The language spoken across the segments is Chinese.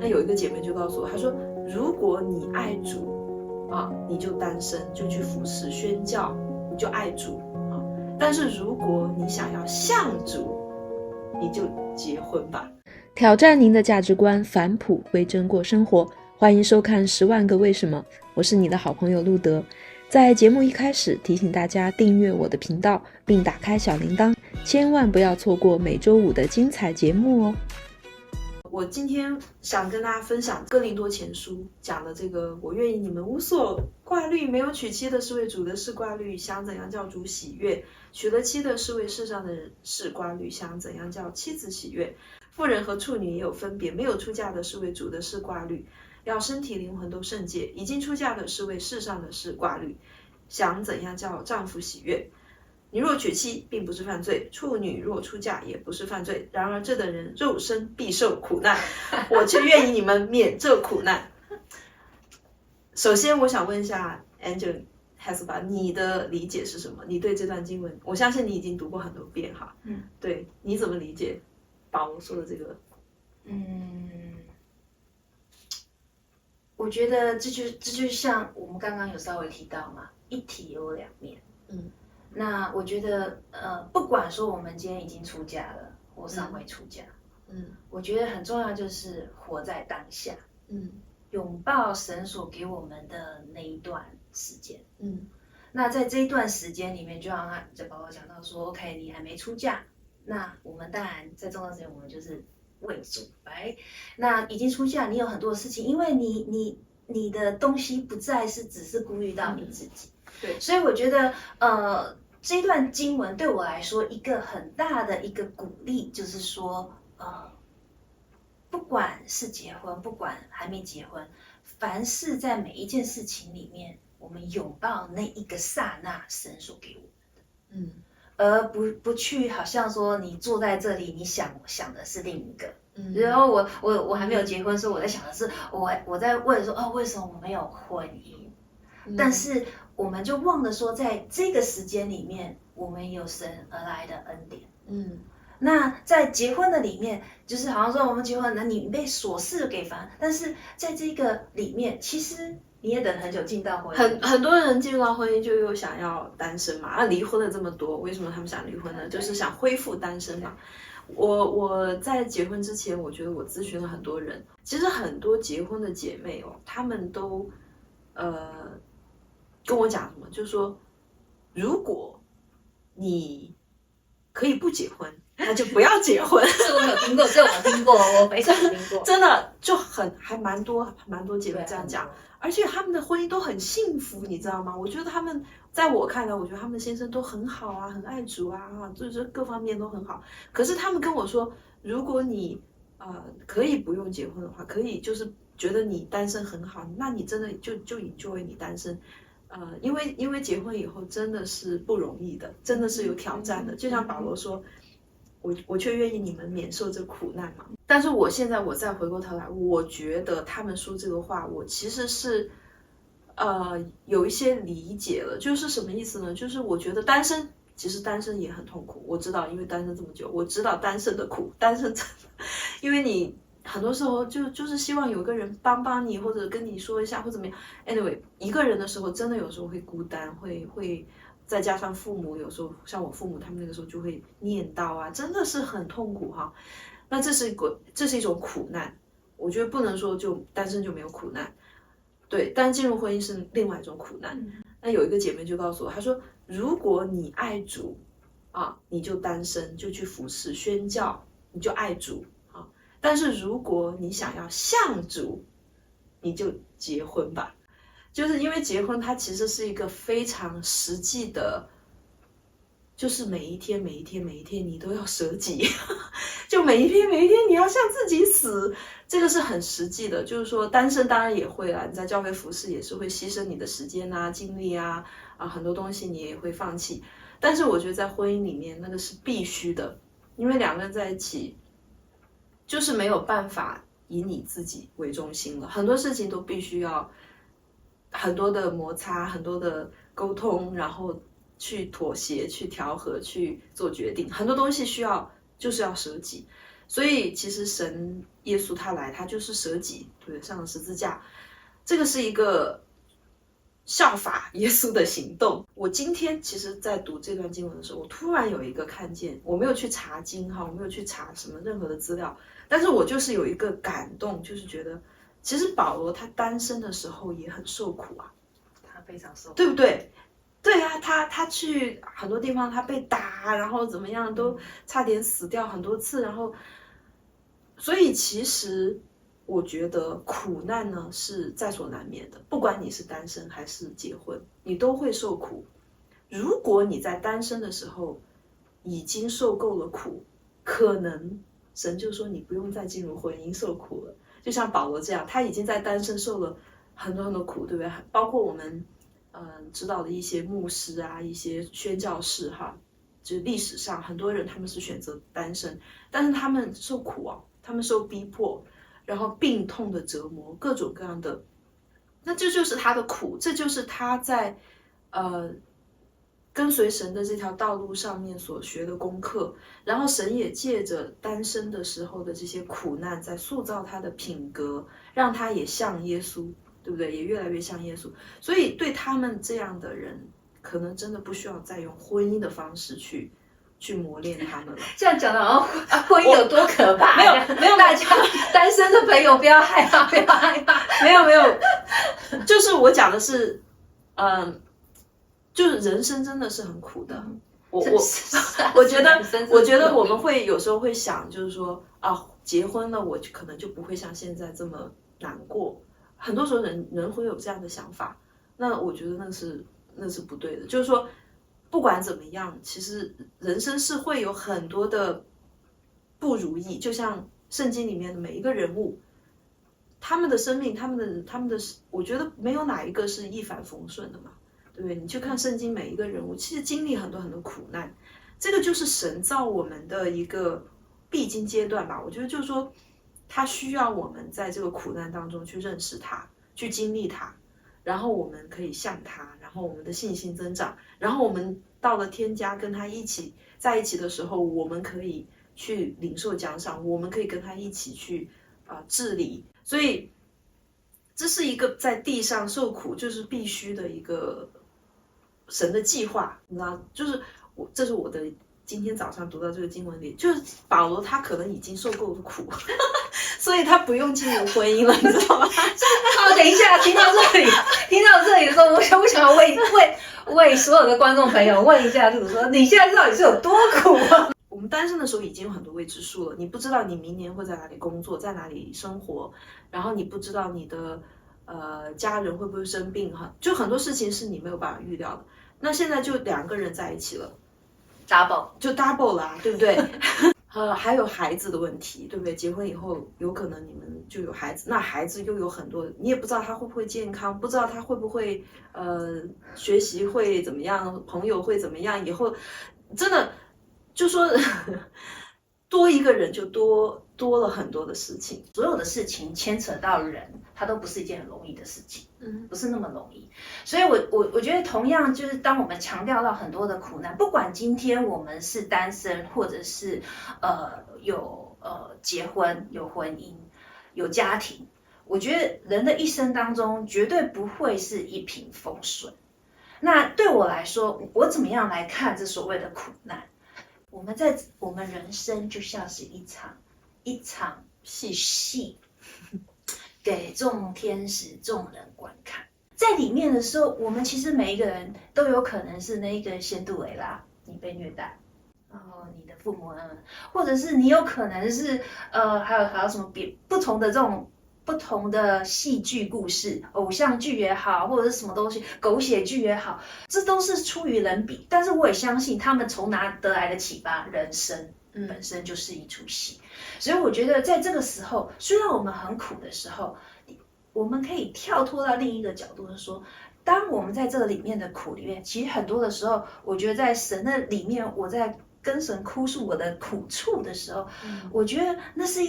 那有一个姐妹就告诉我，她说，如果你爱主啊，你就单身，就去服侍宣教，你就爱主啊。但是如果你想要像主，你就结婚吧。挑战您的价值观，返璞归真过生活。欢迎收看《10万个为什么》，我是你的好朋友路德。在节目一开始提醒大家订阅我的频道，并打开小铃铛，千万不要错过每周五的精彩节目哦。我今天想跟大家分享《哥林多前书》讲的这个，我愿意你们无所挂虑，没有娶妻的是为主的事挂虑，想怎样叫主喜悦；娶了妻的是为世上的人事挂虑，想怎样叫妻子喜悦。妇人和处女也有分别，没有出嫁的是为主的事挂虑，要身体灵魂都圣洁；已经出嫁的是为世上的事挂虑，想怎样叫丈夫喜悦。你若娶妻，并不是犯罪；处女若出嫁，也不是犯罪。然而这等人肉身必受苦难，我却愿意你们免这苦难。首先，我想问一下 Angel Hesba， 你的理解是什么？你对这段经文，我相信你已经读过很多遍哈。对，你怎么理解保罗说的这个？我觉得这就像我们刚刚有稍微提到嘛，一体有两面。那我觉得不管说我们今天已经出家了或尚未出家，我觉得很重要就是活在当下，拥抱神所给我们的那一段时间。那在这一段时间里面，就像保罗讲到说 ，OK， 你还没出嫁，那我们当然在这段时间我们就是为主，来。那已经出嫁，你有很多事情，因为你的东西不再是只是顾虑到你自己。对，所以我觉得这段经文对我来说一个很大的一个鼓励，就是说不管是结婚，不管还没结婚，凡是在每一件事情里面，我们拥抱那一个刹那神所给我们的，而不去好像说你坐在这里，你想的是另一个。然后我还没有结婚，所以我在想的是，我在问说为什么我没有婚姻？但是我们就忘了说，在这个时间里面，我们有神而来的恩典。那在结婚的里面，就是好像说我们结婚，那你被琐事给烦，但是在这个里面，其实你也等很久进到婚姻。很多人进入到婚姻就又想要单身嘛，离婚了这么多，为什么他们想离婚呢？就是想恢复单身嘛。我在结婚之前，我觉得我咨询了很多人，其实很多结婚的姐妹她们都跟我讲什么，就是说，如果你可以不结婚，那就不要结婚。这我有听过，我非常听过。真的就还蛮多姐妹这样讲，而且他们的婚姻都很幸福，你知道吗？我觉得他们在我看来，我觉得他们的先生都很好啊，很爱主啊，就是各方面都很好。可是他们跟我说，如果你可以不用结婚的话，可以就是觉得你单身很好，那你真的就enjoy你单身。因为结婚以后真的是不容易的，真的是有挑战的。就像保罗说，我却愿意你们免受这苦难嘛。但是我现在再回过头来，我觉得他们说这个话，我其实是有一些理解了。就是什么意思呢？就是我觉得其实单身也很痛苦。我知道，因为单身这么久，我知道单身的苦，单身真的，因为你很多时候就是希望有个人帮你，或者跟你说一下，或怎么样。Anyway， 一个人的时候真的有时候会孤单，会再加上父母有时候像我父母他们那个时候就会念叨啊，真的是很痛苦哈。那这是一种苦难，我觉得不能说就单身就没有苦难，对，但进入婚姻是另外一种苦难。那有一个姐妹就告诉我，她说，如果你爱主啊，你就单身，就去服侍宣教，你就爱主。但是如果你想要像主，你就结婚吧。就是因为结婚它其实是一个非常实际的，就是每一天你都要舍己，就每一天你要向自己死，这个是很实际的。就是说单身当然也会啦，你在教会服侍也是会牺牲你的时间啊、精力啊，很多东西你也会放弃。但是我觉得在婚姻里面那个是必须的，因为两个人在一起就是没有办法以你自己为中心了，很多事情都必须要很多的摩擦，很多的沟通，然后去妥协，去调和，去做决定，很多东西就是要舍己。所以其实神耶稣他来，他就是舍己，对，上了十字架，这个是一个效法耶稣的行动。我今天其实在读这段经文的时候，我突然有一个看见，我没有去查经哈，我没有去查什么任何的资料，但是我就是有一个感动，就是觉得其实保罗他单身的时候也很受苦啊，他非常受苦，对不对？对啊，他去很多地方，他被打，然后怎么样，都差点死掉很多次，然后，所以其实我觉得苦难呢是在所难免的，不管你是单身还是结婚，你都会受苦。如果你在单身的时候已经受够了苦，可能神就说你不用再进入婚姻受苦了。就像保罗这样，他已经在单身受了很多很多苦，对不对？包括我们知道的一些牧师啊，一些宣教士哈，就是历史上很多人他们是选择单身，但是他们受苦啊，他们受逼迫，然后病痛的折磨，各种各样的，那这就是他的苦，这就是他在跟随神的这条道路上面所学的功课，然后神也借着单身的时候的这些苦难，在塑造他的品格，让他也像耶稣，对不对？也越来越像耶稣。所以对他们这样的人，可能真的不需要再用婚姻的方式去磨练他们了。这样讲的好像婚姻有多可怕？没有，大家单身的朋友不要害怕，不要害怕。没有，就是我讲的是，就是人生真的是很苦的。我觉得我们会有时候会想，就是说啊，结婚了，我可能就不会像现在这么难过。很多时候人会有这样的想法，那我觉得那是不对的。就是说，不管怎么样，其实人生是会有很多的不如意，就像圣经里面的每一个人物，他们的生命，他们的，我觉得没有哪一个是一帆风顺的嘛。对不对？你去看圣经每一个人物，其实经历很多很多苦难，这个就是神造我们的一个必经阶段吧。我觉得就是说，他需要我们在这个苦难当中去认识他，去经历他，然后我们可以像他，然后我们的信心增长，然后我们到了天家跟他一起在一起的时候，我们可以去领受奖赏，我们可以跟他一起去治理，所以这是一个在地上受苦就是必须的一个神的计划，你知道，就是这是我的今天早上读到这个经文里，就是保罗他可能已经受够了苦，所以他不用进入婚姻了，你知道吗？等一下，听到这里的时候，我想要为所有的观众朋友问一下，就是说你现在到底是有多苦啊？我们单身的时候已经有很多未知数了，你不知道你明年会在哪里工作，在哪里生活，然后你不知道你的家人会不会生病哈，就很多事情是你没有办法预料的。那现在就两个人在一起了 ，double 啦，对不对？还有孩子的问题，对不对？结婚以后有可能你们就有孩子，那孩子又有很多，你也不知道他会不会健康，不知道他会不会学习会怎么样，朋友会怎么样，以后真的就说多一个人就多了很多的事情，所有的事情牵扯到人，它都不是一件很容易的事情，不是那么容易。所以我觉得同样就是当我们强调到很多的苦难，不管今天我们是单身，或者是有结婚、有婚姻、有家庭，我觉得人的一生当中绝对不会是一片风顺。那对我来说，我怎么样来看这所谓的苦难？我们人生就像是一场戏，给众天使、众人观看。在里面的时候，我们其实每一个人都有可能是那一个仙杜蕾拉，你被虐待，然后你的父母或者是你有可能是还有什么不同的这种不同的戏剧故事，偶像剧也好，或者是什么东西狗血剧也好，这都是出于人比。但是我也相信他们从哪得来的启发，人生本身就是一出戏。所以我觉得在这个时候，虽然我们很苦的时候，我们可以跳脱到另一个角度，是说，当我们在这个里面的苦里面，其实很多的时候，我觉得在神的里面，我在跟神哭诉我的苦处的时候，我觉得那是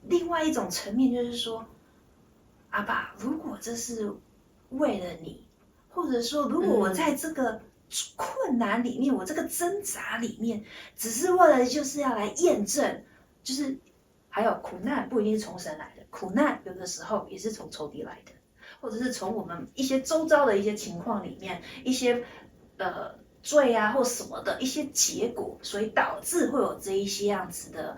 另外一种层面，就是说，阿爸，如果这是为了你，或者说如果我在这个困难里面，我这个挣扎里面，只是为了就是要来验证，就是还有苦难不一定是从神来的，苦难有的时候也是从仇敌来的，或者是从我们一些周遭的一些情况里面，一些罪啊或什么的一些结果，所以导致会有这一些样子的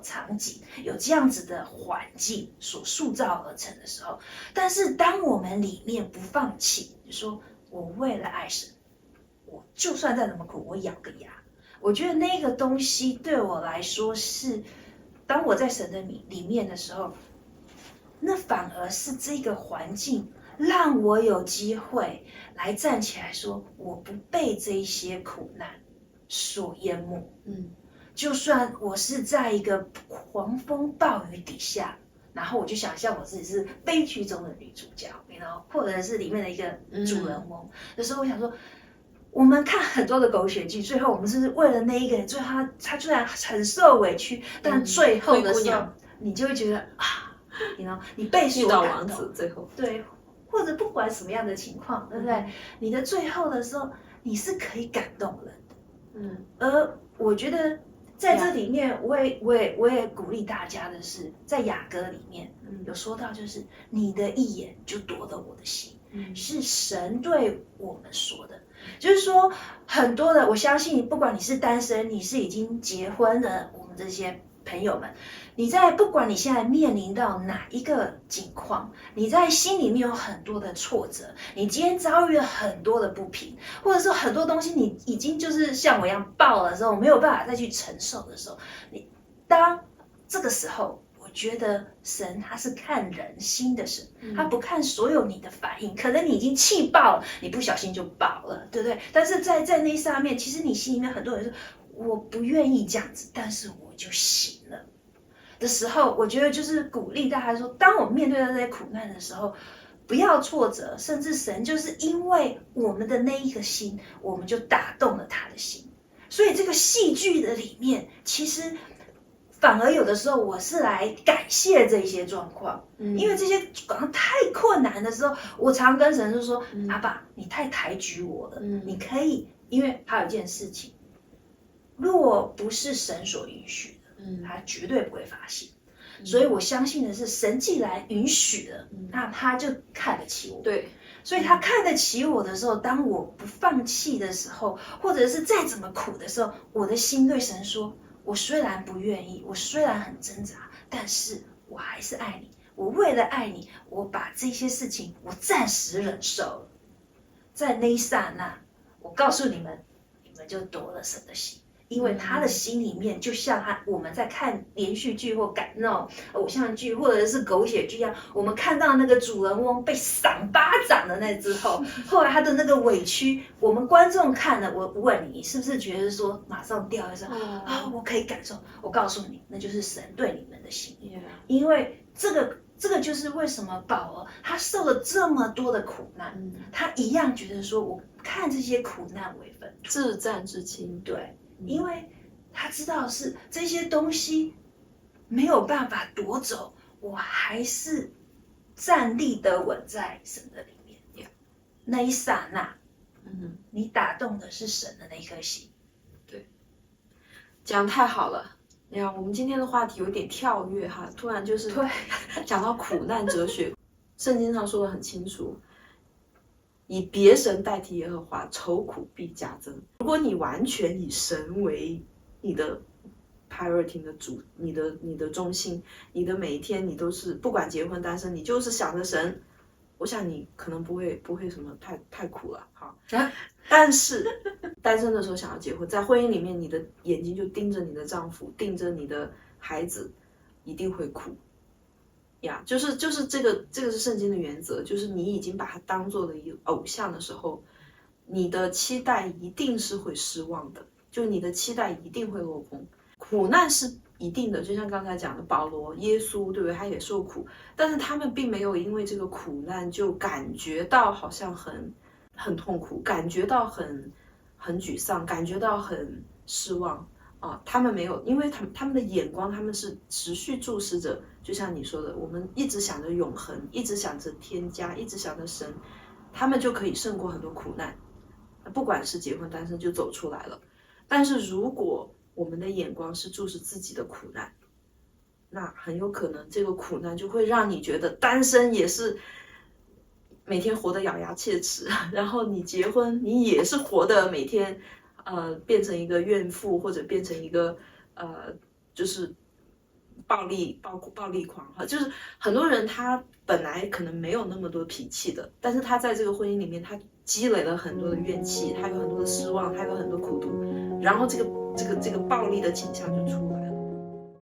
场景，有这样子的环境所塑造而成的时候，但是当我们里面不放弃，就说我为了爱神，我就算再怎么苦，我咬个牙。我觉得那个东西对我来说是，当我在神的里面的时候，那反而是这个环境让我有机会来站起来说，我不被这些苦难所淹没。就算我是在一个狂风暴雨底下，然后我就想象我自己是悲剧中的女主角，然后或者是里面的一个主人翁的时候，我想说，我们看很多的狗血剧，最后我们是为了那一个人，最后他居然很受委屈，但最后的时候，你就会觉得啊，你被所感动，王子最后对，或者不管什么样的情况，对不对？你的最后的时候，你是可以感动人的。而我觉得在这里面，我也鼓励大家的是，在雅歌里面有说到，就是你的一眼就夺得我的心，是神对我们说的。就是说，很多的，我相信，不管你是单身，你是已经结婚的，我们这些朋友们，你在不管你现在面临到哪一个境况，你在心里面有很多的挫折，你今天遭遇了很多的不平，或者说很多东西你已经就是像我一样爆了之后，没有办法再去承受的时候，你当这个时候。我觉得神他是看人心的神，他不看所有你的反应。可能你已经气爆了，你不小心就爆了，对不对？但是在那上面，其实你心里面很多人说我不愿意这样子，但是我就行了的时候，我觉得就是鼓励大家说，当我们面对到这些苦难的时候，不要挫折，甚至神就是因为我们的那一个心，我们就打动了他的心。所以这个戏剧的里面，其实。反而有的时候我是来感谢这些状况，因为这些好像太困难的时候，我常跟神就说：“阿爸，你太抬举我了，你可以，因为还有一件事情，若不是神所允许的，他绝对不会发现。所以我相信的是，神既然允许了，那他就看得起我。对，所以他看得起我的时候，当我不放弃的时候，或者是再怎么苦的时候，我的心对神说。”我虽然不愿意，我虽然很挣扎，但是我还是爱你。我为了爱你，我把这些事情我暂时忍受了。在那一刹那，我告诉你们，你们就夺了神的心，因为他的心里面就像我们在看连续剧或那种偶像剧或者是狗血剧一样，我们看到那个主人翁被赏巴掌的那之后，后来他的那个委屈，我们观众看了，我问你，是不是觉得说马上掉一声我可以感受？我告诉你，那就是神对你们的心，因为这个就是为什么保罗他受了这么多的苦难，他一样觉得说，我看这些苦难为粪土，自战之亲，对。因为他知道是这些东西没有办法夺走，我还是站立得稳在神的里面。那一刹那，你打动的是神的那一颗心。对，讲太好了。你看，我们今天的话题有点跳跃哈，突然就是讲到苦难哲学，圣经上说的很清楚。以别神代替耶和华，愁苦必加增。如果你完全以神为你的 priority 的主，你的中心，你的每一天你都是不管结婚单身，你就是想着神，我想你可能不会什么太苦了哈。但是单身的时候想要结婚，在婚姻里面，你的眼睛就盯着你的丈夫，盯着你的孩子，一定会苦。就是这个是圣经的原则，就是你已经把它当做了一个偶像的时候，你的期待一定是会失望的，就你的期待一定会落空。苦难是一定的，就像刚才讲的保罗、耶稣，对不对？他也受苦，但是他们并没有因为这个苦难就感觉到好像很痛苦，感觉到很沮丧，感觉到很失望。他们没有，因为他们的眼光，他们是持续注视着，就像你说的，我们一直想着永恒，一直想着天家，一直想着神，他们就可以胜过很多苦难，不管是结婚单身就走出来了。但是如果我们的眼光是注视自己的苦难，那很有可能这个苦难就会让你觉得单身也是每天活得咬牙切齿，然后你结婚你也是活得每天变成一个怨妇，或者变成一个就是暴力狂哈，就是很多人他本来可能没有那么多脾气的，但是他在这个婚姻里面他积累了很多的怨气，他有很多的失望，他有很多苦毒，然后这个暴力的倾向就出来。